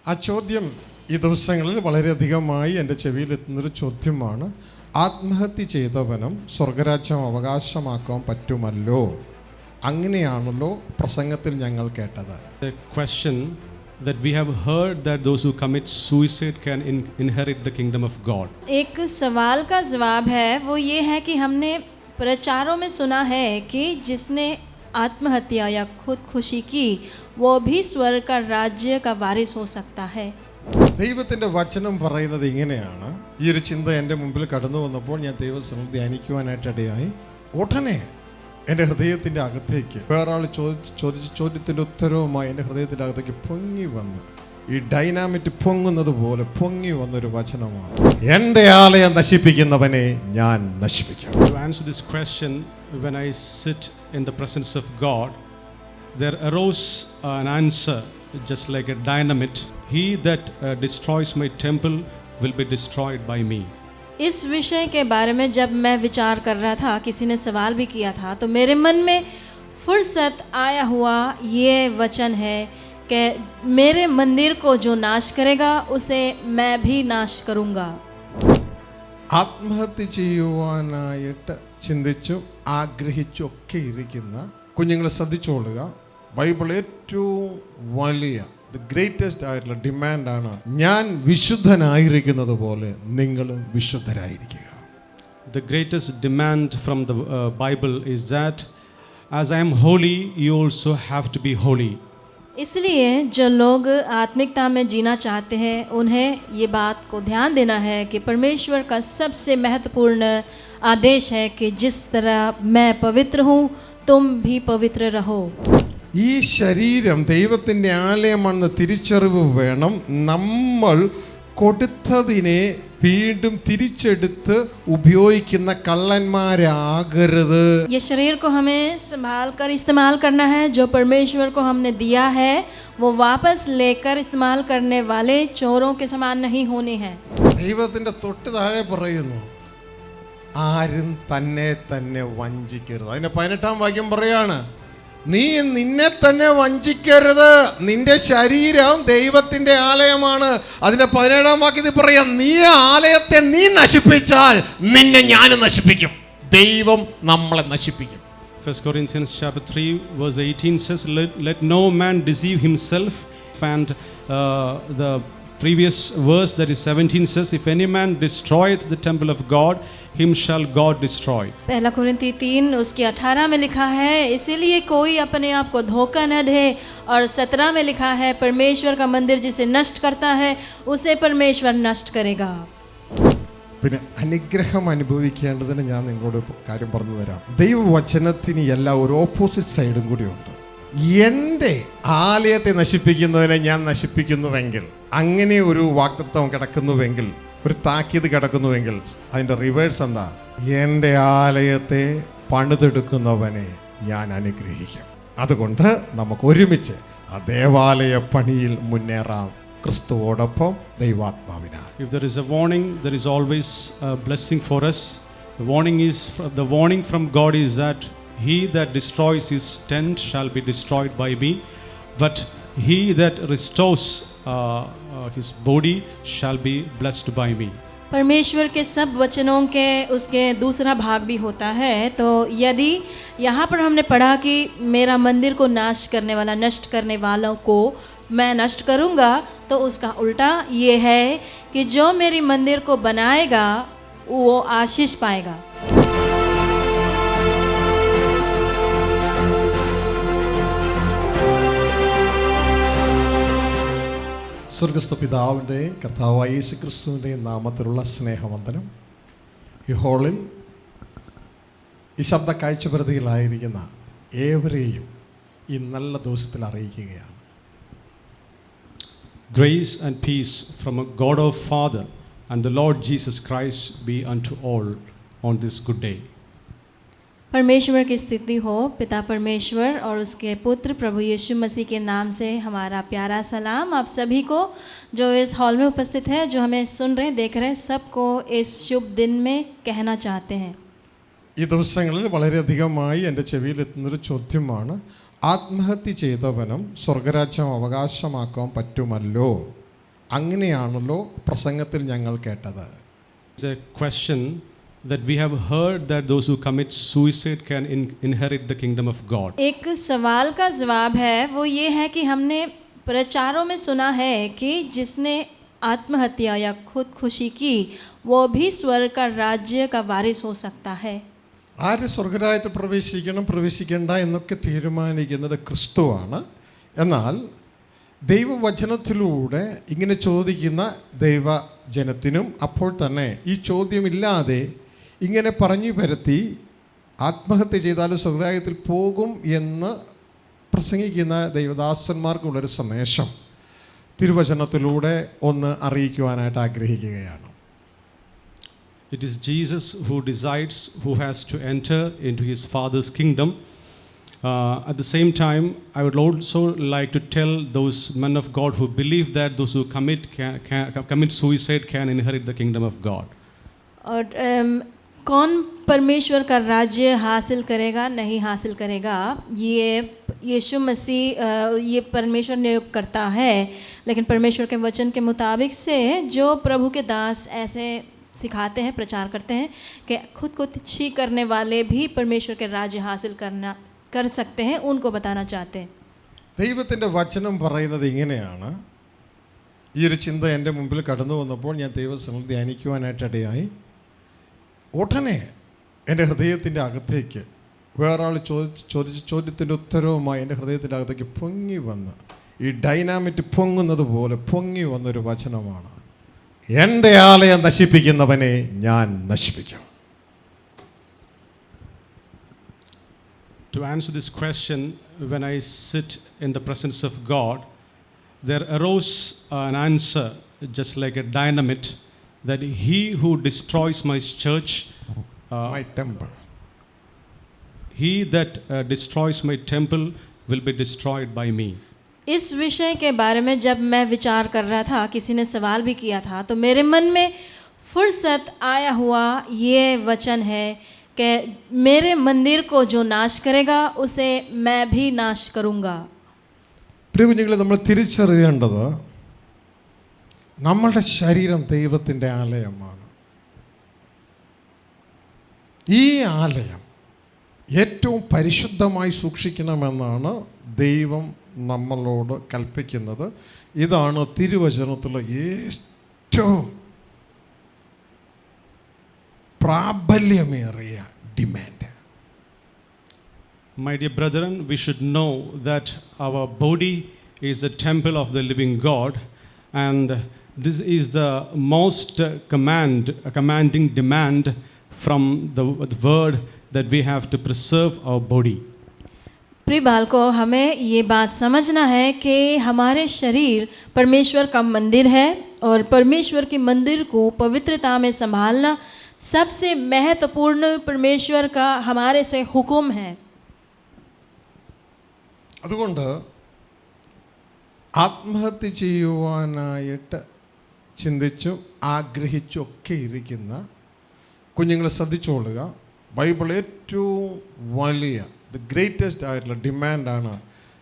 ആ ചോദ്യം ഈ ദിവസങ്ങളിൽ വളരെയധികമായി എൻ്റെ ചെവിയിലെത്തുന്നൊരു ചോദ്യമാണ്. ആത്മഹത്യ ചെയ്തവനും സ്വർഗരാജ്യം അവകാശമാക്കാൻ പറ്റുമല്ലോ, അങ്ങനെയാണല്ലോ പ്രസംഗത്തിൽ ഞങ്ങൾ കേട്ടത്. The question that we have heard that those who commit suicide can inherit the kingdom of God. एक सवाल का जवाब है, वो ये है कि हमने प्रचारों में सुना है कि जिसने आत्महत्या या खुदकुशी की वो भी स्वर्ग का राज्य का वारिस हो सकता है. ദൈവത്തിൻ്റെ വചനം പറയുന്നത് ഇങ്ങനെയാണ്. ഈ ഒരു ചിന്ത എൻ്റെ മുമ്പിൽ കടന്നു വന്നപ്പോൾ ഞാൻ ദൈവസ്ഥലം ധ്യാനിക്കുവാനായിട്ട് ഇടയായി. ഉടനെ എൻ്റെ ഹൃദയത്തിൻ്റെ അകത്തേക്ക് വേറൊരാൾ ചോദിച്ച ചോദ്യത്തിൻ്റെ ഉത്തരവുമായി എൻ്റെ ഹൃദയത്തിൻ്റെ അകത്തേക്ക് പൊങ്ങി വന്ന്, ഈ ഡൈനാമിറ്റ് പൊങ്ങുന്നത് പോലെ പൊങ്ങി വന്നൊരു വചനമാണ്. എൻ്റെ ആലയം നശിപ്പിക്കുന്നവനെ ഞാൻ നശിപ്പിക്കും. To answer this question, when I sit in the presence of God, there arose an answer just like a dynamite. He that destroys my temple will be destroyed by me. इस विषय के बारे में जब मैं विचार कर रहा था, किसी ने सवाल भी किया था, तो मेरे मन में फुर्सत आया हुआ ये वचन है कि मेरे मंदिर को जो नाश करेगा उसे मैं भी नाश करूँगा. ആത്മഹത്യ ചെയ്യുവാനായിട്ട് ചിന്തിച്ചു ആഗ്രഹിച്ചൊക്കെ ഇരിക്കുന്ന കുഞ്ഞുങ്ങളെ ശ്രദ്ധിച്ചോളുക. ബൈബിൾ ഏറ്റവും വലിയ ഗ്രേറ്റസ്റ്റ് ആയിട്ടുള്ള ഡിമാൻഡാണ്, ഞാൻ വിശുദ്ധനായിരിക്കുന്നത് പോലെ നിങ്ങളും വിശുദ്ധരായിരിക്കുക. The greatest demand from the Bible is that as I am holy, you also have to be holy. इसलिए जो लोग आत्मिकता में जीना चाहते हैं उन्हें ये बात को ध्यान देना है कि परमेश्वर का सबसे महत्वपूर्ण आदेश है कि जिस तरह मैं पवित्र हूँ तुम भी पवित्र रहो. ഈ ശരീരം ദൈവത്തിൻ്റെ ആലയമാണെന്ന് തിരിച്ചറിവ് വേണം. നമ്മൾ കൊടുത്തതിനെ വീണ്ടും തിരിച്ചെടുത്ത് ഉപയോഗിക്കുന്ന കള്ളന്മാരാകരുത്. ये शरीर को हमें संभाल कर इस्तेमाल करना है. जो परमेश्वर को हमने दिया है वो वापस लेकर इस्तेमाल करने वाले चोरों के समान नहीं होने हैं. ദൈവത്തിൻ്റെ തൊട്ട് താഴെ പറയുന്നു, ആരും തന്നെ തന്നെ വഞ്ചിക്കരുത്. അതിൻ്റെ 18-ാം വാക്യം പറയാണ്, നീ നിന്നെ തന്നെ വഞ്ചിക്കരുത്, നിന്റെ ശരീരം ദൈവത്തിൻ്റെ ആലയമാണ്. അതിൻ്റെ 17-ാം വാക്യത്തിൽ പറയാം, നീ ആലയത്തെ നീ നശിപ്പിച്ചാൽ നിന്നെ ഞാൻ നശിപ്പിക്കും. ദൈവം നമ്മളെ നശിപ്പിക്കും. 1 Corinthians chapter 3 verse 18 says, let no man deceive himself. And the previous verse, that is 17, says, if any man destroyeth the temple of God, him shall God destroy. पहला कुरिन्थी 3 उसके 18 में लिखा है, इसीलिए कोई अपने आप को धोखा न दे. और 17 में लिखा है, परमेश्वर का मंदिर जिसे नष्ट करता है उसे परमेश्वर नष्ट करेगा. പിന്നെ അനുഗ്രഹം അനുഭവിക്കേണ്ടതിന് ഞാൻ നിങ്ങളോട് കാര്യം പറഞ്ഞു തരാം. ദൈവവചനത്തിന് എല്ലാ ഒരു ഓപ്പോസിറ്റ് സൈഡും കൂടിയുണ്ട്. എൻ്റെ ആലയത്തെ നശിപ്പിക്കുന്നതിനെ ഞാൻ നശിപ്പിക്കുന്നുവെങ്കിൽ, അങ്ങനെ ഒരു വാഗ്ദത്തം കിടക്കുന്നുവെങ്കിൽ, ഒരു താക്കീത് കിടക്കുന്നുവെങ്കിൽ, അതിൻ്റെ റിവേഴ്സ് എന്താ? എൻ്റെ ആലയത്തെ പണിതെടുക്കുന്നവനെ ഞാൻ അനുഗ്രഹിക്കും. അതുകൊണ്ട് നമുക്ക് ഒരുമിച്ച് ആ ദേവാലയ പണിയിൽ മുന്നേറാം, ക്രിസ്തുവോടൊപ്പം ദൈവാത്മാവിനാൽ. If there is a warning, there is always a blessing for us. The warning from God is that he that destroys his tent shall be destroyed by me, but he that restores his body shall be blessed by me. परमेश्वर के सब वचनों के उसके दूसरा भाग भी होता है. तो यदि यहाँ पर हमने पढ़ा कि मेरा मंदिर को नाश करने वाला, नष्ट करने वालों को मैं नष्ट करूँगा, तो उसका उल्टा ये है कि जो मेरी मंदिर को बनाएगा वो आशीष पाएगा. സ്വർഗസ്ഥ പിതാവിൻ്റെയും കർത്താവായ യേശു ക്രിസ്തുവിൻ്റെയും നാമത്തിലുള്ള സ്നേഹവന്ദനം ഈ ഹോളിൽ ഈ ശബ്ദ കാഴ്ചപരിധിയിലായിരിക്കുന്ന ഏവരെയും ഈ നല്ല ദിവസത്തിൽ അറിയിക്കുകയാണ്. Grace and peace from a God our Father and the Lord Jesus Christ be unto all on this good day. परमेश्वर की स्तुति हो. पिता परमेश्वर और उसके पुत्र प्रभु यीशु मसीह के नाम से हमारा प्यारा सलाम आप सभी को जो इस हॉल में उपस्थित है, जो हमें सुन रहे देख रहे सबको इस शुभ दिन में कहना चाहते हैं. ഈ ദിവസങ്ങളിൽ വളരെയധികമായി എൻ്റെ ചെവിയിലെത്തുന്നൊരു ചോദ്യമാണ്, ആത്മഹത്യ ചെയ്തവനും സ്വർഗരാജ്യം അവകാശമാക്കാൻ പറ്റുമല്ലോ, അങ്ങനെയാണല്ലോ പ്രസംഗത്തിൽ ഞങ്ങൾ കേട്ടത്. It's a question that we have heard that those who commit suicide can inherit the kingdom of God. एक सवाल का जवाब है, वो ये है कि हमने प्रचारों में सुना है कि जिसने आत्महत्या या खुदकुशी की वो भी स्वर्ग का राज्य का वारिस हो सकता है. ആര് സ്വർഗരാജ്യത്തിൽ പ്രവേശിക്കേണ്ട എന്നൊക്കെ തീരുമാനിക്കുന്നത് ക്രിസ്തുവാണ്. എന്നാൽ ദൈവവചനത്തിലൂടെ ഇങ്ങനെ ചോദിക്കുന്ന ദൈവജനത്തിനും അപ്പോൾ തന്നെ ഈ ചോദ്യമില്ലാതെ ഇങ്ങനെ പറഞ്ഞു പരത്തി ആത്മഹത്യ ചെയ്താലും സ്വർഗരാജ്യത്തിൽ പോകും എന്ന് പ്രസംഗിക്കുന്ന ദൈവദാസന്മാർക്കുള്ളൊരു സന്ദേശം തിരുവചനത്തിലൂടെ ഒന്ന് അറിയിക്കുവാനായിട്ട് ആഗ്രഹിക്കുകയാണ്. It is Jesus who decides who has to enter into his Father's kingdom. At the same time, I would also like to tell those men of God who believe that those who commit suicide can inherit the kingdom of God. और कौन परमेश्वर का राज्य हासिल करेगा नहीं हासिल करेगा, ये यीशु मसीह ये परमेश्वर नियुक्त करता है. लेकिन परमेश्वर के वचन के मुताबिक से जो प्रभु के दास ऐसे सिखाते हैं, प्रचार करते हैं कि खुद को तुच्छ करने वाले भी परमेश्वर के राज्य हासिल कर सकते हैं, उनको बताना चाहते हैं. ദൈവത്തിൻ്റെ വചനം പറയുന്നത് ഇങ്ങനെയാണ്. ഈ ഒരു ചിന്ത എൻ്റെ മുമ്പിൽ കടന്നു വന്നപ്പോൾ ഞാൻ ദൈവസന്നിധിയിൽ ധ്യാനിക്കുവാനായിട്ടിടയായി. ഉടനെ എൻ്റെ ഹൃദയത്തിൻ്റെ അകത്തേക്ക് വേറൊരാൾ ചോദിച്ച ചോദ്യത്തിൻ്റെ ഉത്തരവുമായി എൻ്റെ ഹൃദയത്തിൻ്റെ അകത്തേക്ക് പൊങ്ങി വന്ന് ഈ ഡൈനാമിറ്റ് പൊങ്ങുന്നത് പോലെ പൊങ്ങി വന്നൊരു വചനമാണ്, എൻ്റെ ആലയം നശിപ്പിക്കുന്നവനെ ഞാൻ നശിപ്പിക്കും. To answer this question, when I sit in the presence of God, there arose an answer just like a dynamite that he who destroys my church, My temple. he that destroys my temple will be destroyed by me. इस विषय के बारे में जब मैं विचार कर रहा था, किसी ने सवाल भी किया था, तो मेरे मन में फुर्सत आया हुआ ये वचन है कि मेरे मंदिर को जो नाश करेगा उसे मैं भी नाश करूँगा. പ്രിയ കുഞ്ഞുങ്ങളെ, നമ്മൾ തിരിച്ചറിയേണ്ടത് നമ്മളുടെ ശരീരം ദൈവത്തിൻ്റെ ആലയമാണ്. ഈ ആലയം ഏറ്റവും പരിശുദ്ധമായി സൂക്ഷിക്കണമെന്നാണ് ദൈവം നമ്മളോട് കൽപ്പിക്കുന്നത്. ഇതാണ് തിരുവചനത്തിലുള്ള ഏറ്റവും പ്രാബല്യമേറിയ demand. My dear brethren, we should know that our body is the temple of the living God, and this is the most commanding demand from the word that we have to preserve our body. प्रिय बालकों, हमें ये बात समझना है कि हमारे शरीर परमेश्वर का मंदिर है और परमेश्वर के मंदिर को पवित्रता में संभालना सबसे महत्वपूर्ण परमेश्वर का हमारे से हुक्म है. അതുകൊണ്ട് ആത്മഹത്യ ചെയ്യുവാനായിട്ട് ചിന്തിച്ചു ആഗ്രഹിച്ചൊക്കെ ഇരിക്കുന്ന കുഞ്ഞുങ്ങളെ ശ്രദ്ധിച്ചുകൊള്ളുക. ബൈബിൾ ഏറ്റവും വലിയ ദ ഗ്രേറ്റസ്റ്റ് ആയിട്ടുള്ള ഡിമാൻഡാണ്,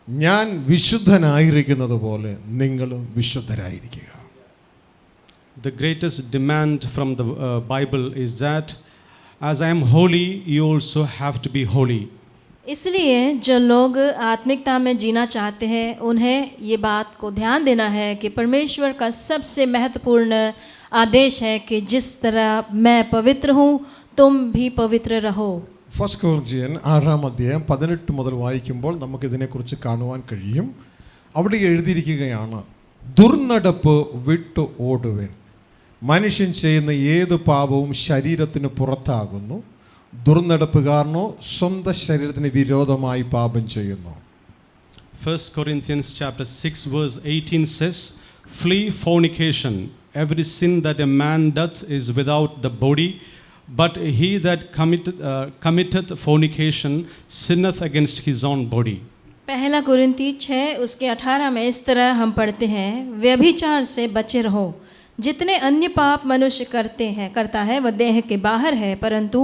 ഞാൻ വിശുദ്ധനായിരിക്കുന്നത് പോലെ നിങ്ങളും വിശുദ്ധരായിരിക്കുക. The greatest demand from the Bible is that as I am holy, you also have to be holy. इसलिए जो लोग आत्मिकता में जीना चाहते हैं उन्हें ये बात को ध्यान देना है कि परमेश्वर का सबसे महत्वपूर्ण आदेश है कि जिस तरह मैं पवित्र हूँ तुम भी पवित्र रहो. 1 Corinthians 6:18 മുതൽ വായിക്കുമ്പോൾ നമുക്കിതിനെക്കുറിച്ച് കാണുവാൻ കഴിയും. അവിടെ എഴുതിയിരിക്കുകയാണ്, ദുർനടപ്പ് വിട്ടു ഓടുവേൻ. മനുഷ്യൻ ചെയ്യുന്ന ഏത് പാപവും ശരീരത്തിന് പുറത്താകുന്നു. ദുർനടപ്പുകാരനോ സ്വന്തം ശരീരത്തിന് വിരോധമായി പാപം ചെയ്യുന്നു. 1 Corinthians chapter 6 verse 18 says, flee fornication. Every sin that a man doth is without the body, but he that committeth fornication sinneth against his own body. पहला कुरिन्ती 6 उसके 18 में इस तरह हम पढ़ते हैं, व्यभिचार से बचे रहो. जितने अन्य पाप मनुष्य करता है वह देह के बाहर है, परंतु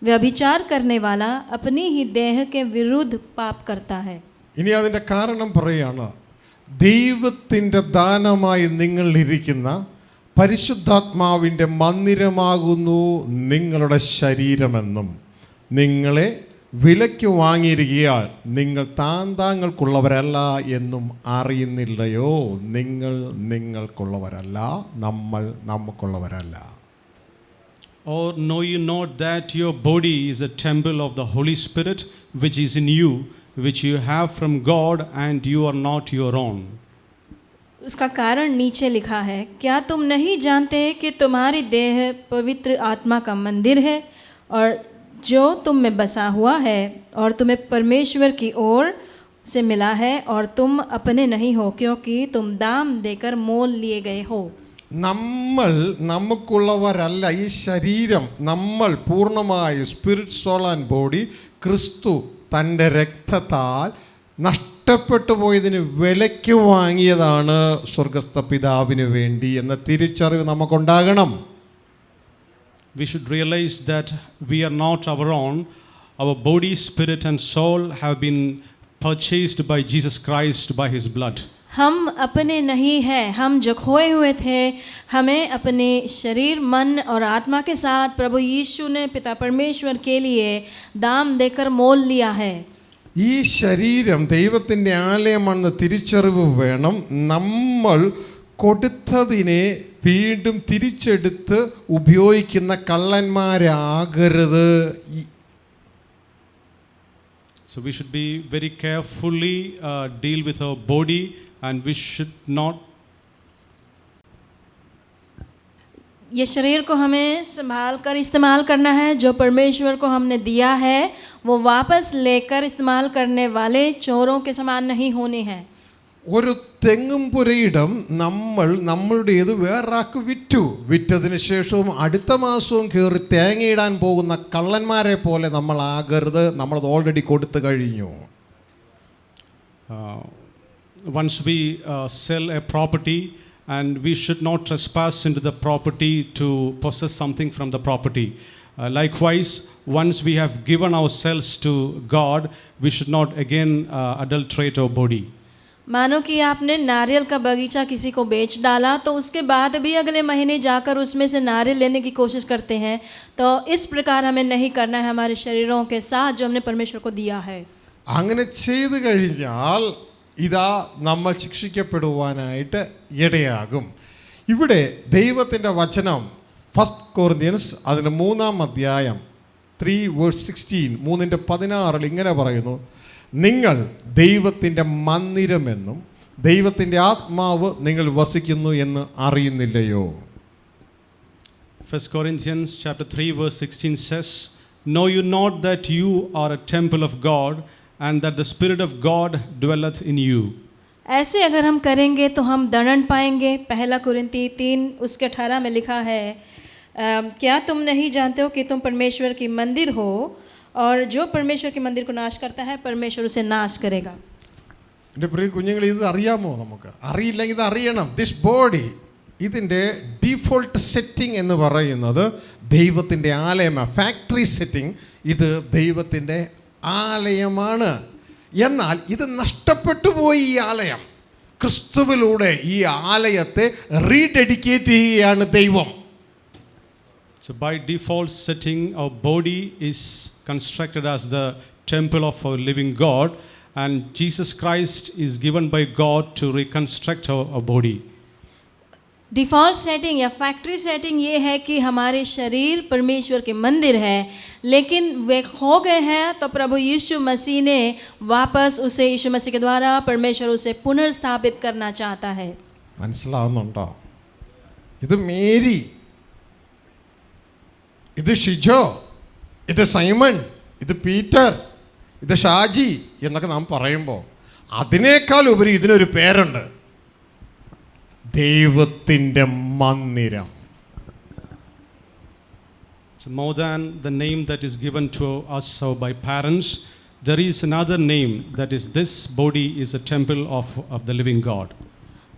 व्यभिचार करने वाला अपनी ही देह के विरुद्ध पाप करता है. ഇനി അതിൻ്റെ കാരണം പറയുകയാണ്, ദൈവത്തിൻ്റെ ദാനമായി നിങ്ങളിലിരിക്കുന്ന പരിശുദ്ധാത്മാവിൻ്റെ മന്ദിരമാകുന്നു നിങ്ങളുടെ ശരീരമെന്നും നിങ്ങളെ വിലയ്ക്ക് വാങ്ങിയിരിക്കയാൽ നിങ്ങൾ താങ്കൾക്കുള്ളവരല്ല എന്നും അറിയുന്നില്ലയോ? നിങ്ങൾ നിങ്ങൾക്കുള്ളവരല്ല, നമ്മൾ നമുക്കുള്ളവരല്ല. Or know you not that your body is a temple of the Holy Spirit which is in you, which you have from God, and you are not your own? उसका कारण नीचे लिखा है, क्या तुम नहीं जानते कि तुम्हारी देह पवित्र आत्मा का मंदिर है और जो तुम में बसा हुआ है और तुम्हें परमेश्वर की ओर से मिला है और तुम अपने नहीं हो क्योंकि तुम दाम देकर मोल लिए गए हो. നമ്മൾ നമുക്കുള്ളവരല്ല. ഈ ശരീരം നമ്മൾ പൂർണ്ണമായി സ്പിരിറ്റ്, സോൾ ആൻഡ് ബോഡി ക്രിസ്തു തൻ്റെ രക്തത്താൽ നഷ്ടപ്പെട്ടു പോയതിന് വിലയ്ക്ക് വാങ്ങിയതാണ് സ്വർഗസ്ഥ പിതാവിന് വേണ്ടി എന്ന തിരിച്ചറിവ് നമുക്കുണ്ടാകണം. We should realize that we are not our own. Our body, spirit and soul have been purchased by Jesus Christ by his blood. हम अपने नहीं हैं, हम जो खोए हुए थे, हमें अपने शरीर, मन और आत्मा के साथ प्रभु यीशु ने पिता परमेश्वर के लिए दाम देकर मोल लिया है. ഈ ശരീരം ദൈവത്തിൻ്റെ ആലയമാണെന്ന് തിരിച്ചറിവ് വേണം. നമ്മൾ കൊടുത്തതിനെ വീണ്ടും തിരിച്ചെടുത്ത് ഉപയോഗിക്കുന്ന കള്ളന്മാരാകരുത്. So we should be very carefully deal with our body, and we should not. ये शरीर को हमें संभाल कर इस्तेमाल करना है. जो परमेश्वर को हमने दिया है वो वापस लेकर इस्तेमाल करने वाले चोरों के समान नहीं होने हैं. ഒരു തെങ്ങും പുരയിടം നമ്മളുടേത് വേറൊരാൾക്ക് വിറ്റതിന് ശേഷവും അടുത്ത മാസവും കയറി തേങ്ങയിടാൻ പോകുന്ന കള്ളന്മാരെ പോലെ നമ്മൾ ആകരുത്. നമ്മളത് ഓൾറെഡി കൊടുത്തു കഴിഞ്ഞു. Once we sell a property, and we should not trespass into the property to possess something from the property. Likewise, once we have given ourselves to God, we should not again adulterate our body. मानो कि आपने नारियल का बगीचा किसी को बेच डाला, तो उसके बाद भी अगले महीने जाकर उसमें से नारियल लेने की कोशिश करते हैं. तो इस प्रकार हमें नहीं करना है हमारे शरीरों के साथ जो हमने परमेश्वर को दिया है. അങ്ങനെ ചെയ്തു കഴിഞ്ഞാൽ ഇതാ നമ്മൾ ശിക്ഷിക്കപ്പെടുവാനായിട്ട് ഇടയാകും. ഇവിടെ ദൈവത്തിൻ്റെ വചനം 1 Corinthians അതിൻ്റെ 3-ാം അധ്യായം 3:16 ഇങ്ങനെ പറയുന്നു, നിങ്ങൾ ദൈവത്തിൻ്റെ മന്ദിരമെന്നും ദൈവത്തിൻ്റെ ആത്മാവ് നിങ്ങൾ വസിക്കുന്നു എന്ന് അറിയുന്നില്ലയോ? 1 Corinthians chapter 3 verse 16 says, know you not that you are a temple of God, and that the Spirit of God dwelleth in you. ऐसे अगर हम करेंगे तो हम दंड पाएंगे. 1 कुरिन्ती 3:18 में लिखा है, क्या तुम नहीं जानते हो कि तुम परमेश्वर की मंदिर हो और जो परमेश्वर के मंदिर को नाश करता है परमेश्वर उसे नाश करेगा. എൻ്റെ പ്രിയ കുഞ്ഞുങ്ങൾ, ഇത് അറിയാമോ? നമുക്ക് അറിയില്ലെങ്കിൽ ഇത് അറിയണം. ദിസ് ബോഡി, ഇതിൻ്റെ ഡീഫോൾട്ട് സെറ്റിംഗ് എന്ന് പറയുന്നത് ദൈവത്തിൻ്റെ ആലയമാണ്. ഫാക്ടറി സെറ്റിംഗ് ഇത് ദൈവത്തിൻ്റെ ആലയമാണ്. എന്നാൽ ഇത് നഷ്ടപ്പെട്ടു പോയി. ഈ ആലയം ക്രിസ്തുവിലൂടെ ഈ ആലയത്തെ റീഡെഡിക്കേറ്റ് ചെയ്യുകയാണ് ദൈവം. So by default setting, our body is constructed as the temple of our living God, and Jesus Christ is given by God to reconstruct our body. Default setting या फैक्ट्री सेटिंग ये है कि हमारे शरीर परमेश्वर के मंदिर है, लेकिन वे खो गए हैं. तो प्रभु यीशु मसीह ने वापस उसे, यीशु मसीह के द्वारा परमेश्वर उसे पुनर्स्थापित करना चाहता है. മനസ്സിലാവുന്നുണ്ടോ? ഇത് മേരി, ഇത് ഷിജോ, ഇത് സൈമൺ, ഇത് പീറ്റർ, ഇത് ഷാജി എന്നൊക്കെ നാം പറയുമ്പോൾ അതിനേക്കാൾ ഉപരി ഇതിനൊരു പേരുണ്ട്, ദൈവത്തിൻ്റെ മന്ദിരം. So more than the name that is given to us by parents, there is another name, that is this body is a temple of the living God.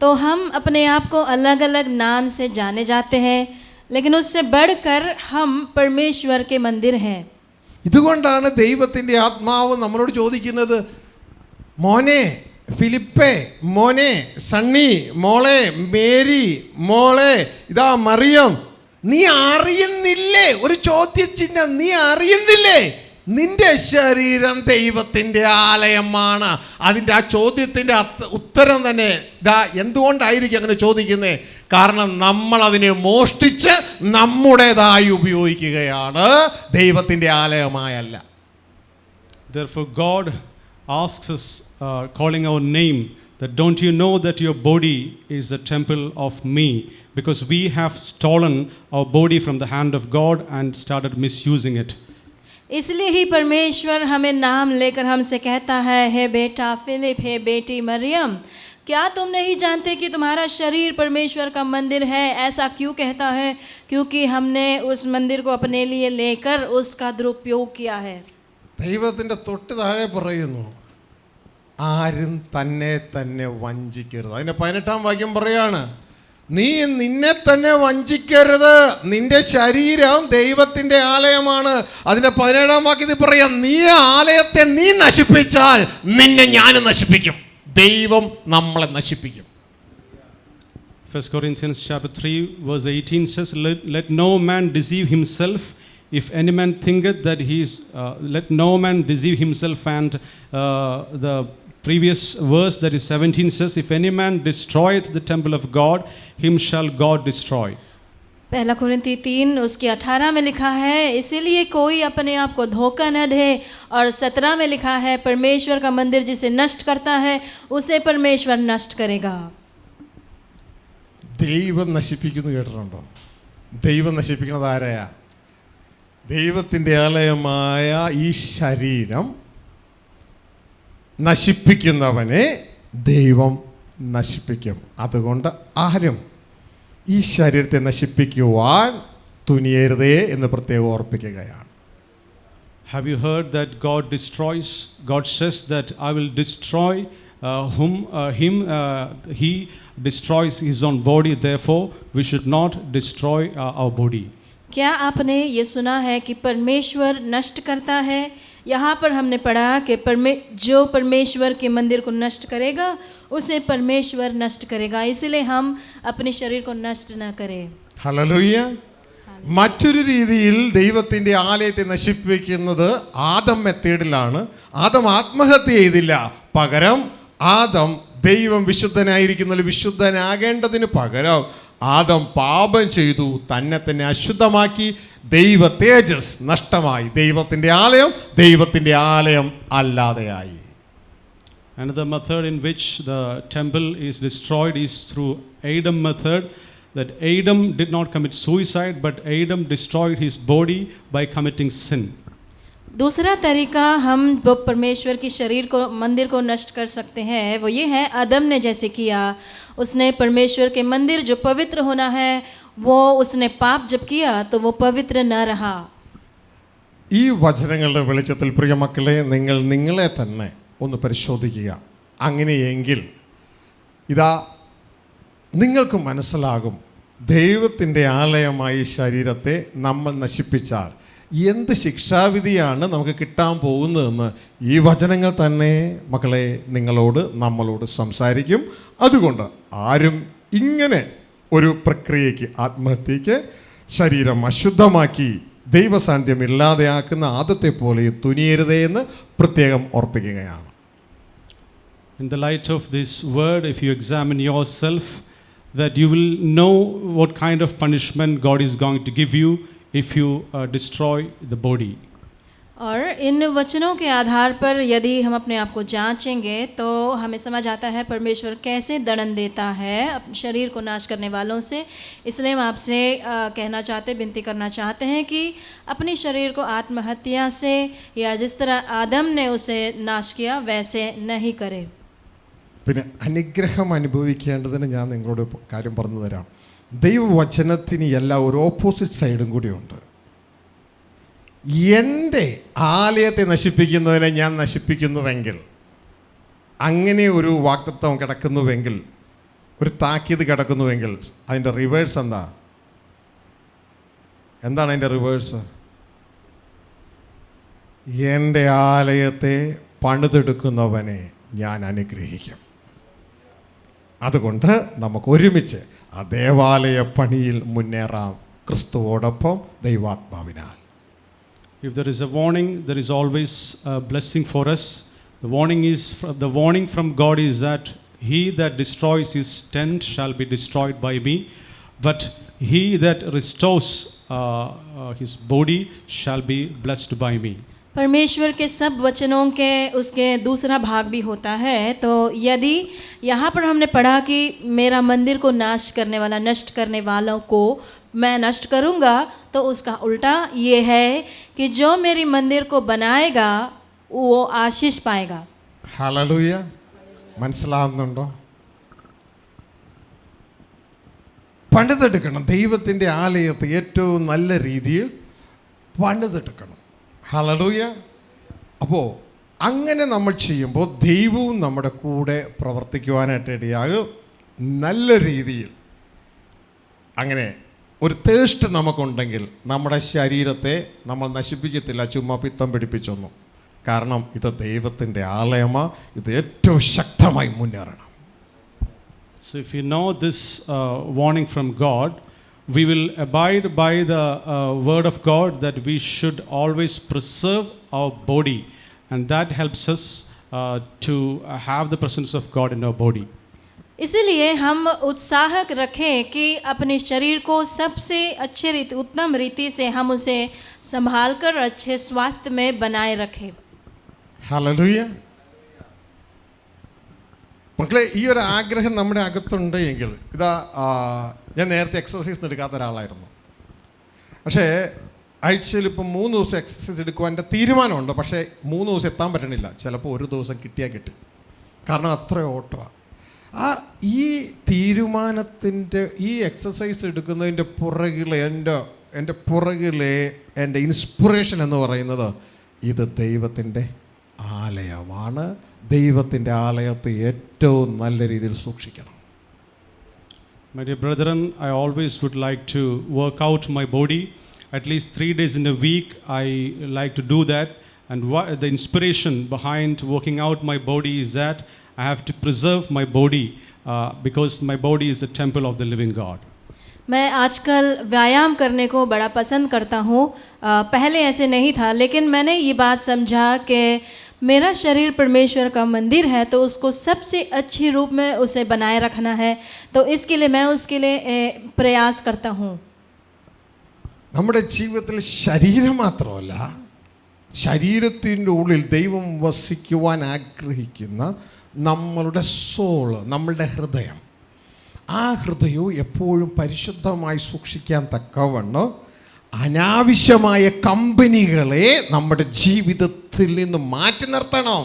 तो हम अपने आप को अलग अलग नाम से जाने जाते हैं, लेकिन उससे बढ़कर हम परमेश्वर के मंदिर हैं. ഇതുകൊണ്ടാണ് ദൈവത്തിൻ്റെ ആത്മാവ് നമ്മളോട് ചോദിക്കുന്നത്, മോനെ ഫിലിപ്പേ, മോനെ, സണ്ണി, മോളെ, മേരി, മോളെ, ഇതാ മറിയം, നീ അറിയുന്നില്ലേ? ഒരു ചോദ്യചിഹ്നം. നീ അറിയുന്നില്ലേ നിന്റെ ശരീരം ദൈവത്തിൻ്റെ ആലയമാണ്? അതിൻ്റെ ആ ചോദ്യത്തിൻ്റെ ഉത്തരം തന്നെ ഇതാ. എന്തുകൊണ്ടായിരിക്കും അങ്ങനെ ചോദിക്കുന്നത്? കാരണം നമ്മൾ അതിനെ മോഷ്ടിച്ച് നമ്മുടേതായി ഉപയോഗിക്കുകയാണ്, ദൈവത്തിൻ്റെ ആലയമായല്ല. Therefore, God asks us, calling our name, that don't you know that your body is the temple of me? Because we have stolen our body from the hand of God and started misusing it. इसलिए ही परमेश्वर हमें नाम लेकर हमसे कहता है, हे बेटा Philip, हे बेटी मरियम, क्या तुम नहीं जानते कि तुम्हारा शरीर परमेश्वर का मंदिर है? ऐसा क्यों कहता है? क्योंकि हमने उस मंदिर को अपने लिए लेकर उसका दुरुपयोग किया है. ദൈവത്തിൻ്റെ തൊട്ട് താഴെ പറയുന്നു, ആരും തന്നെ തന്നെ വഞ്ചിക്കരുത്. അതിൻ്റെ 18-ാം വാക്യം പറയാണ്, നീ നിന്നെ തന്നെ വഞ്ചിക്കരുത്, നിന്റെ ശരീരം ദൈവത്തിൻ്റെ ആലയമാണ്. അതിൻ്റെ 17-ാം വാക്യത്തിൽ പറയാം, നീ ആലയത്തെ നീ നശിപ്പിച്ചാൽ നിന്നെ ഞാൻ നശിപ്പിക്കും. ദൈവം നമ്മളെ നശിപ്പിക്കും. 1 Corinthians chapter 3 verse 18 says, let no man deceive himself. If any man thinketh that he is, let no man deceive himself. And the previous verse, that is 17, says, if any man destroyeth the temple of God, him shall God destroy. 1 कुरिन्थी 3 उसके 18 में लिखा है, इसीलिए कोई अपने आप को धोखा न दे. और 17 में लिखा है, परमेश्वर का मंदिर जिसे नष्ट करता है उसे परमेश्वर नष्ट करेगा. ദൈവം നശിപ്പിക്കുന്നു കേട്ടിട്ടുണ്ടോ? ദൈവം നശിപ്പിക്കുന്നത് ആരെയാ? ദൈവത്തിൻ്റെ ആലയമായ ഈ ശരീരം നശിപ്പിക്കുന്നവനെ ദൈവം നശിപ്പിക്കും. അതുകൊണ്ട് ആരും ഈ ശരീരത്തെ നശിപ്പിക്കുവാൻ തുനിയരുതേ എന്ന് പ്രത്യേകം ഓർപ്പിക്കുകയാണ്. Have you heard that God destroys? God says that I will destroy he destroys his own body. Therefore, we should not destroy our body. क्या आपने ये सुना है कि परमेश्वर नष्ट करता है? यहाँ पर हमने पढ़ा कि जो परमेश्वर के मंदिर को नष्ट करेगा उसे परमेश्वर नष्ट करेगा. इसलिए हम अपने शरीर को नष्ट न करें. ഹല്ലേലൂയ. മറ്റൊരു രീതിയിൽ ദൈവത്തിൻ്റെ ആലയത്തെ നശിപ്പിക്കുന്നത് ആദം മെത്തേഡിലാണ്. ആദം ആത്മഹത്യ ചെയ്തില്ല. പകരം ആദം ദൈവം വിശുദ്ധനായിരിക്കുന്ന വിശുദ്ധനാകേണ്ടതിന് പകരം ആദം പാപം ചെയ്തു, തന്നെ തന്നെ അശുദ്ധമാക്കി, ദൈവ തേജസ് നഷ്ടമായി, ദൈവത്തിൻ്റെ ആലയം അല്ലാതെയായി. Another method in which the temple is destroyed is through Adam method, that Adam did not commit suicide, but Adam destroyed his body by committing sin. दूसरा तरीका हम वो परमेश्वर की शरीर को मंदिर को नष्ट कर सकते हैं, वो ये है, आदम ने जैसे किया, उसने परमेश्वर के मंदिर जो पवित्र होना है वो उसने पाप जब किया तो वो पवित्र न रहा. ഈ വചനങ്ങളുടെ വെളിച്ചത്തിൽ പ്രിയമക്കളെ, നിങ്ങൾ നിങ്ങളെ തന്നെ ഒന്ന് പരിശോധിക്കുക. അങ്ങനെയെങ്കിൽ ഇതാ നിങ്ങൾക്ക് മനസ്സിലാകും, ദൈവത്തിൻ്റെ ആലയമായി ശരീരത്തെ നമ്മൾ നശിപ്പിച്ചാൽ എന്ത് ശിക്ഷാവിധിയാണ് നമുക്ക് കിട്ടാൻ പോകുന്നതെന്ന് ഈ വചനങ്ങൾ തന്നെ മക്കളെ നമ്മളോട് സംസാരിക്കും. അതുകൊണ്ട് ആരും ഇങ്ങനെ ഒരു പ്രക്രിയയ്ക്ക്, ആത്മഹത്യയ്ക്ക്, ശരീരം അശുദ്ധമാക്കി ദൈവസാന്നിധ്യം ഇല്ലാതെയാക്കുന്ന ആദത്തെ പോലെ തുനിയരുതേ എന്ന് പ്രത്യേകം ഓർപ്പിക്കുകയാണ്. In the light of this word, if you examine yourself, that you will know what kind of punishment God is going to give you if you destroy the body. और इन वचनों के आधार पर यदि हम अपने आप को जांचेंगे तो हमें समझ आता है परमेश्वर कैसे दंड देता है अपने शरीर को नाश करने वालों से. इसलिए हम आपसे विनती करना चाहते हैं कि अपने शरीर को आत्महत्या से या जिस तरह आदम ने उसे नाश किया वैसे नहीं करें. പിന്നെ അനുഗ്രഹം അനുഭവിക്കേണ്ടതിന് ഞാൻ നിങ്ങളോട് കാര്യം പറഞ്ഞു തരാം. ദൈവവചനത്തിന് എല്ലാ ഒരു ഓപ്പോസിറ്റ് സൈഡും കൂടിയുണ്ട്. എൻ്റെ ആലയത്തെ നശിപ്പിക്കുന്നതിനെ ഞാൻ നശിപ്പിക്കുന്നുവെങ്കിൽ, അങ്ങനെ ഒരു വാഗ്ദത്തം കിടക്കുന്നുവെങ്കിൽ, ഒരു താക്കീത് കിടക്കുന്നുവെങ്കിൽ, അതിൻ്റെ റിവേഴ്സ് എന്താണ് അതിൻ്റെ റിവേഴ്സ്? എൻ്റെ ആലയത്തെ പണിതെടുക്കുന്നവനെ ഞാൻ അനുഗ്രഹിക്കും. അതുകൊണ്ട് നമുക്ക് ഒരുമിച്ച് ആ ദേവാലയ പണിയിൽ മുന്നേറാം, ക്രിസ്തുവോടൊപ്പം ദൈവാത്മാവിനാൽ. If there is a warning, there is always a blessing for us. The warning from God is that he that destroys his tent shall be destroyed by me, but he that restores his body shall be blessed by me. परमेश्वर के सब वचनों के उसके दूसरा भाग भी होता है. तो यदि यहाँ पर हमने पढ़ा कि मेरा मंदिर को नाश करने वाला, नष्ट करने वालों को मैं नष्ट करूँगा, तो उसका उल्टा ये है कि जो मेरी मंदिर को बनाएगा वो आशीष पाएगा. ഹല്ലേലൂയ. മനസ്സിലാവുന്നുണ്ടോ? പണിതെടുക്കണം. ദൈവത്തിൻ്റെ ആലയത്തെ ഏറ്റവും നല്ല രീതിയിൽ പണിതെടുക്കണം. ഹല്ലേലൂയ. അപ്പോൾ അങ്ങനെ നമ്മൾ ചെയ്യുമ്പോൾ ദൈവവും നമ്മുടെ കൂടെ പ്രവർത്തിക്കുവാനായിട്ട് ഇടയാകും. നല്ല രീതിയിൽ അങ്ങനെ ഒരു തേസ്റ്റ് നമുക്കുണ്ടെങ്കിൽ നമ്മുടെ ശരീരത്തെ നമ്മൾ നശിപ്പിക്കത്തില്ല, ചുമ്മാ പിത്തം പിടിപ്പിച്ചൊന്നും. കാരണം ഇത് ദൈവത്തിൻ്റെ ആലയമാണ്, ഇത് ഏറ്റവും ശക്തമായി മുന്നേറണം. So if you know this warning from God, we will abide by the word of God that we should always preserve our body, and that helps us to have the presence of God in our body. इसीलिए हम उत्साह रखें कि अपने शरीर को सबसे अच्छे रीति, उत्तम रीति से हम उसे संभाल कर अच्छे स्वास्थ्य में बनाए रखें. ഹല്ലേലൂയ. മക്കളെ, ഈ ഒരു ആഗ്രഹം നമ്മുടെ അകത്തുണ്ട് എങ്കിൽ, ഇതാ ഞാൻ നേരത്തെ എക്സസൈസ് എടുക്കാത്ത ഒരാളായിരുന്നു. പക്ഷേ ആഴ്ചയിൽ ഇപ്പം 3 ദിവസം എക്സസൈസ് എടുക്കുവാൻ എൻ്റെ തീരുമാനമുണ്ട്. പക്ഷേ 3 ദിവസം എത്താൻ പറ്റണില്ല. ചിലപ്പോൾ ഒരു ദിവസം കിട്ടിയാൽ കിട്ടി. കാരണം അത്ര ഓട്ടമാണ്. ഈ തീരുമാനത്തിൻ്റെ, ഈ എക്സസൈസ് എടുക്കുന്നതിൻ്റെ പുറകിലെ എൻ്റെ ഇൻസ്പിറേഷൻ എന്ന് പറയുന്നത് ഇത് ദൈവത്തിൻ്റെ ആലയമാണ്. ദൈവത്തിൻ്റെ ആലയത്തെ ഏറ്റവും നല്ല രീതിയിൽ സൂക്ഷിക്കണം. My dear brethren, I always would like to work out my body. At least 3 days in a week, I like to do that. And the inspiration behind working out my body is that I have to preserve my body because my body is the temple of the living God. मैं आजकल व्यायाम करने को बड़ा पसंद करता हूँ. पहले ऐसे नहीं था, लेकिन मैंने ये बात समझा कि मेरा शरीर परमेश्वर का मंदिर है, तो उसको सबसे अच्छे रूप में उसे बनाए रखना है. तो इसके लिए मैं उसके लिए प्रयास करता हूँ. നമ്മുടെ ജീവിതത്തിൽ ശരീരം മാത്രമല്ല, ശരീരത്തിൻ്റെ ഉള്ളിൽ ദൈവം വസിക്കുവാൻ ആഗ്രഹിക്കുന്ന നമ്മളുടെ സോള്, നമ്മളുടെ ഹൃദയം, ആ ഹൃദയവും എപ്പോഴും പരിശുദ്ധമായി സൂക്ഷിക്കാൻ തക്കവണ്ണം അനാവശ്യമായ കമ്പനികളെ നമ്മുടെ ജീവിതത്തിൽ നിന്ന് മാറ്റി നിർത്തണം.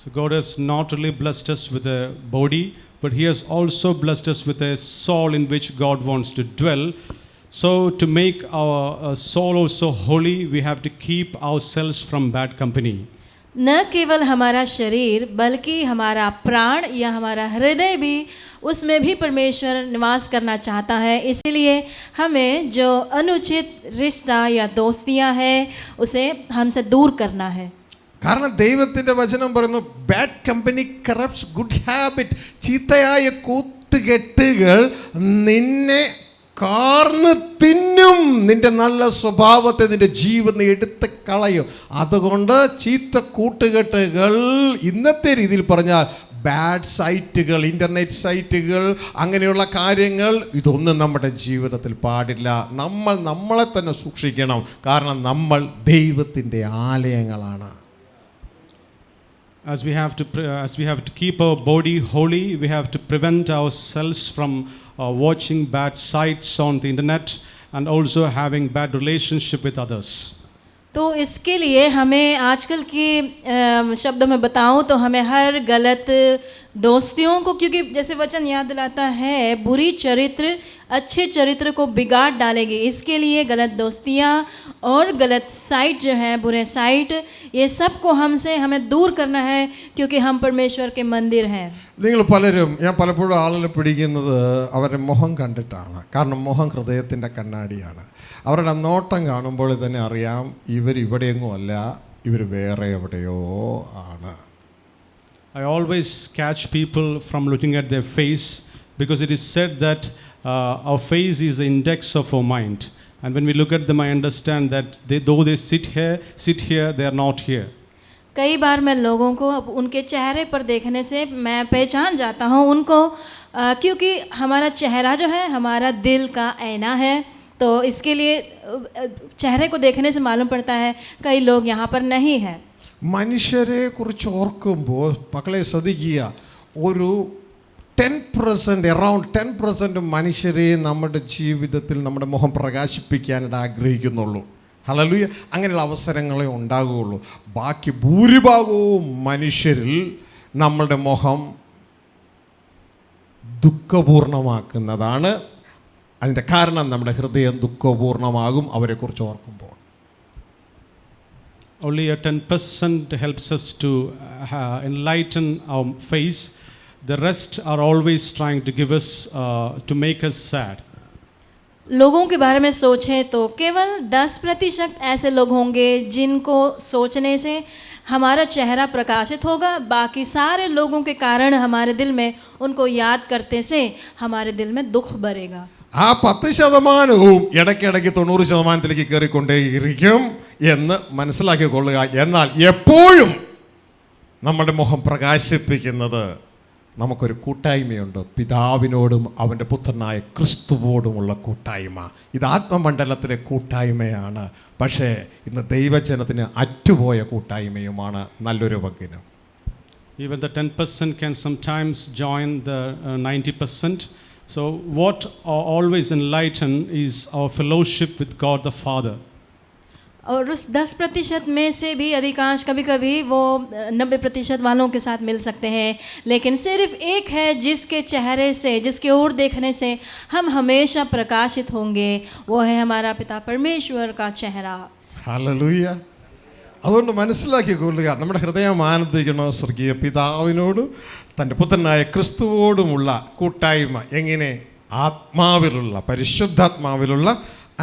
So God has not only blessed us with a body, but he has also blessed us with a soul in which God wants to dwell. So to make our soul also holy, we have to keep ourselves from bad company. न केवल हमारा शरीर बल्कि हमारा प्राण या हमारा हृदय भी, उसमें भी परमेश्वर निवास करना चाहता है. इसलिए हमें जो अनुचित रिश्ता या दोस्तियां हैं उसे हमसे दूर करना है. കാരണം ദൈവത്തിൻ്റെ വചനം പറയുന്നു, bad company corrupts good habit. ചീത്തയായ കൂട്ടുകെട്ടുകൾ നിന്നെ കാർന്ന് തിന്നും, നിന്റെ നല്ല സ്വഭാവത്തെ, നിന്റെ ജീവിതം എടുത്ത് കളയും. അതുകൊണ്ട് ചീത്ത കൂട്ടുകെട്ടുകൾ, ഇന്നത്തെ രീതിയിൽ പറഞ്ഞാൽ ബാഡ് സൈറ്റുകൾ, ഇൻ്റർനെറ്റ് സൈറ്റുകൾ, അങ്ങനെയുള്ള കാര്യങ്ങൾ, ഇതൊന്നും നമ്മുടെ ജീവിതത്തിൽ പാടില്ല. നമ്മൾ നമ്മളെ തന്നെ സൂക്ഷിക്കണം. കാരണം നമ്മൾ ദൈവത്തിൻ്റെ ആലയങ്ങളാണ്. As we have to keep our body holy, we have to prevent ourselves from watching bad sites on the internet and also having bad relationship with others. तो इसके लिए हमें आजकल के शब्दों में बताऊं तो हमें हर गलत दोस्तियों को, क्योंकि जैसे वचन याद दिलाता है बुरी चरित्र अच्छे चरित्र को बिगाड़ डालेगी. इसके लिए गलत दोस्तियां और गलत साइट जो है, बुरे साइट, ये सब को हमें दूर करना है, क्योंकि हम परमेश्वर के मंदिर हैं. നിങ്ങൾ പലരും, ഞാൻ പലപ്പോഴും ആളുകളെ പിടിക്കുന്നത് അവരുടെ മുഖം കണ്ടിട്ടാണ്. കാരണം മുഖം ഹൃദയത്തിൻ്റെ കണ്ണാടിയാണ്. അവരുടെ നോട്ടം കാണുമ്പോൾ തന്നെ അറിയാം ഇവരിവിടെയെങ്ങും അല്ല, ഇവർ വേറെ എവിടെയോ ആണ്. I always catch people from looking at their face because it is said that our face is the index of our mind. And when we look at them, I understand that though they sit here, they are not here. कई बार मैं लोगों को उनके चेहरे पर देखने से मैं पहचान जाता हूँ उनको, क्योंकि हमारा चेहरा जो है हमारा दिल का आईना है. तो इसके लिए चेहरे को देखने से मालूम पड़ता है कई लोग यहाँ पर नहीं है. മനുഷ്യരെ കുറിച്ച് ഓർക്കുമ്പോൾ മക്കളെ ശ്രദ്ധിക്കുക, ഒരു 10% അറൗണ്ട് 10% മനുഷ്യരെ നമ്മുടെ ജീവിതത്തിൽ നമ്മുടെ മുഖം പ്രകാശിപ്പിക്കാനായിട്ട് ആഗ്രഹിക്കുന്നുള്ളൂ. ഹല്ലേലൂയ. അങ്ങനെയുള്ള അവസരങ്ങളെ ഉണ്ടാകുകയുള്ളൂ. ബാക്കി ഭൂരിഭാഗവും മനുഷ്യരിൽ നമ്മളുടെ മുഖം ദുഃഖപൂർണമാക്കുന്നതാണ്. അതിൻ്റെ കാരണം നമ്മുടെ ഹൃദയം ദുഃഖപൂർണമാകും അവരെക്കുറിച്ച് ഓർക്കുമ്പോൾ. Only a 10% helps us to enlighten our face. The rest are always trying to give us, to make us sad. लोगों के बारे में सोचें तो केवल 10% ऐसे लोग होंगे जिनको सोचने से हमारा चेहरा प्रकाशित होगा. बाकी सारे लोगों के कारण हमारे दिल में उनको याद करते से हमारे दिल में दुख भरेगा. ആ 10% ഇടയ്ക്കിടയ്ക്ക് 90% കയറിക്കൊണ്ടേയിരിക്കും എന്ന് മനസ്സിലാക്കിക്കൊള്ളുക. എന്നാൽ എപ്പോഴും നമ്മുടെ മുഖം പ്രകാശിപ്പിക്കുന്നത് നമുക്കൊരു കൂട്ടായ്മയുണ്ട്, പിതാവിനോടും അവൻ്റെ പുത്രനായ ക്രിസ്തുവോടുമുള്ള കൂട്ടായ്മ. ഇത് ആത്മമണ്ഡലത്തിലെ കൂട്ടായ്മയാണ്. പക്ഷേ ഇന്ന് ദൈവജനത്തിന് അറ്റുപോയ കൂട്ടായ്മയുമാണ് നല്ലൊരു പങ്കിന്. Even the 10% can sometimes join the 90%. So what always enlighten is our fellowship with God the Father. और उस 10% में से भी अधिकांश कभी कभी वो 90% वालों के साथ मिल सकते हैं, लेकिन सिर्फ एक है जिसके चेहरे से, जिसके ओर देखने से हम हमेशा प्रकाशित होंगे. वो है हमारा पिता परमेश्वर का चेहरा. ഹല്ലേലൂയ. അതുകൊണ്ട് മനസ്സിലാക്കിക്കൊള്ളുക, നമ്മുടെ ഹൃദയം ആനന്ദിക്കണോ സ്വർഗീയ പിതാവിനോടും തൻ്റെ പുത്രനായ ക്രിസ്തുവോടുമുള്ള കൂട്ടായ്മ. എങ്ങനെ? ആത്മാവിലുള്ള, പരിശുദ്ധാത്മാവിലുള്ള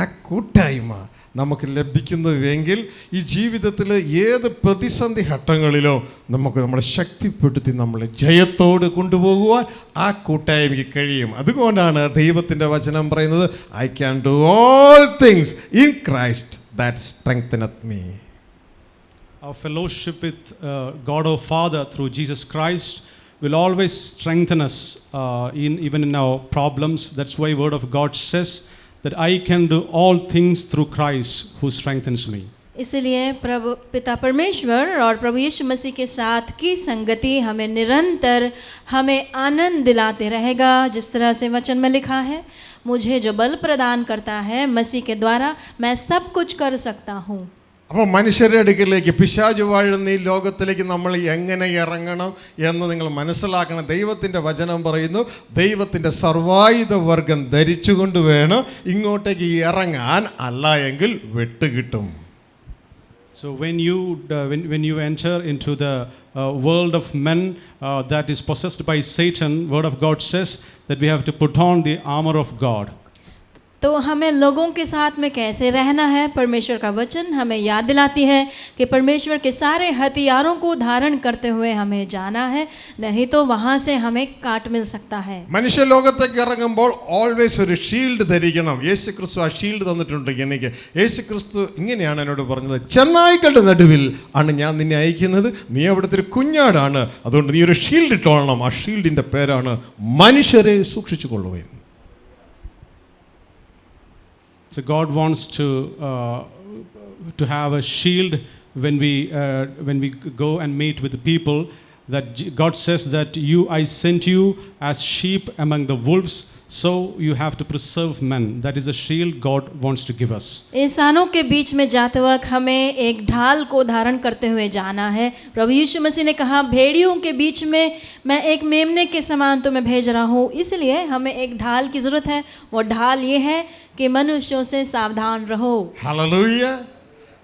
ആ കൂട്ടായ്മ നമുക്ക് ലഭിക്കുന്നുവെങ്കിൽ ഈ ജീവിതത്തിൽ ഏത് പ്രതിസന്ധി ഘട്ടങ്ങളിലോ നമുക്ക് നമ്മളെ ശക്തിപ്പെടുത്തി നമ്മളെ ജയത്തോട് കൊണ്ടുപോകുവാൻ ആ കൂട്ടായ്മയ്ക്ക് കഴിയും. അതുകൊണ്ടാണ് ദൈവത്തിൻ്റെ വചനം പറയുന്നത്, I can do all things in Christ that strengtheneth me. Our fellowship with God our Father through Jesus Christ will always strengthen us even in our problems. That's why Word of God says that I can do all things through Christ who strengthens me. इसलिए प्रभु पिता परमेश्वर और प्रभु यीशु मसीह के साथ की संगति हमें निरंतर हमें आनंद दिलाते रहेगा. जिस तरह से वचन में लिखा है, मुझे जो बल प्रदान करता है मसीह के द्वारा मैं सब कुछ कर सकता हूँ. അപ്പോൾ മനുഷ്യരുടെ അടുക്കിലേക്ക്, പിശാച് വാഴുന്ന ഈ ലോകത്തിലേക്ക് നമ്മൾ എങ്ങനെ ഇറങ്ങണം എന്ന് നിങ്ങൾ മനസ്സിലാക്കണം. ദൈവത്തിൻ്റെ വചനം പറയുന്നു, ദൈവത്തിൻ്റെ സർവായുധ വർഗം ധരിച്ചുകൊണ്ട് വേണം ഇങ്ങോട്ടേക്ക് ഇറങ്ങാൻ, അല്ല എങ്കിൽ വെട്ടുകിട്ടും. So when you enter into the world of men that is possessed by Satan, Word of God says that we have to put on the armor of God. तो हमें लोगों के साथ में कैसे रहना है, परमेश्वर का वचन हमें याद दिलाती है कि परमेश्वर के सारे हथियारों को धारण करते हुए हमें जाना है, नहीं तो वहाँ से हमें काट मिल सकता है. മനുഷ്യ ലോകത്തേക്ക് ഇറങ്ങുമ്പോൾ ഓൾവേസ് ഒരു ഷീൽഡ് ധരിക്കണം. യേശു ക്രിസ്തു ആ ഷീൽഡ് തന്നിട്ടുണ്ട് എനിക്ക്. യേശു ക്രിസ്തു ഇങ്ങനെയാണ് എന്നോട് പറഞ്ഞത്, ചെന്നായ്ക്കളുടെ നടുവിൽ ആണ് ഞാൻ നിന്നെ അയക്കുന്നത്, നീ അവിടുത്തെ ഒരു കുഞ്ഞാടാണ്, അതുകൊണ്ട് നീ ഒരു ഷീൽഡ് ഇട്ടോളണം. ആ ഷീൽഡിൻ്റെ പേരാണ് മനുഷ്യരെ സൂക്ഷിച്ചു കൊള്ളുകയും. So God wants to have a shield when we go and meet with the people. That God says that I sent you as sheep among the wolves, so you have to preserve men. That is a shield God wants to give us. इंसानों के बीच में जाते वक्त हमें एक ढाल को धारण करते हुए जाना है. प्रभु यीशु मसीह ने कहा, भेड़ियों के बीच में मैं एक मेमने के समान तुम्हें भेज रहा हूँ. इसलिए हमें एक ढाल की ज़रूरत है. वो ढाल ये है कि मनुष्यों से सावधान रहो. ഹല്ലേലൂയ.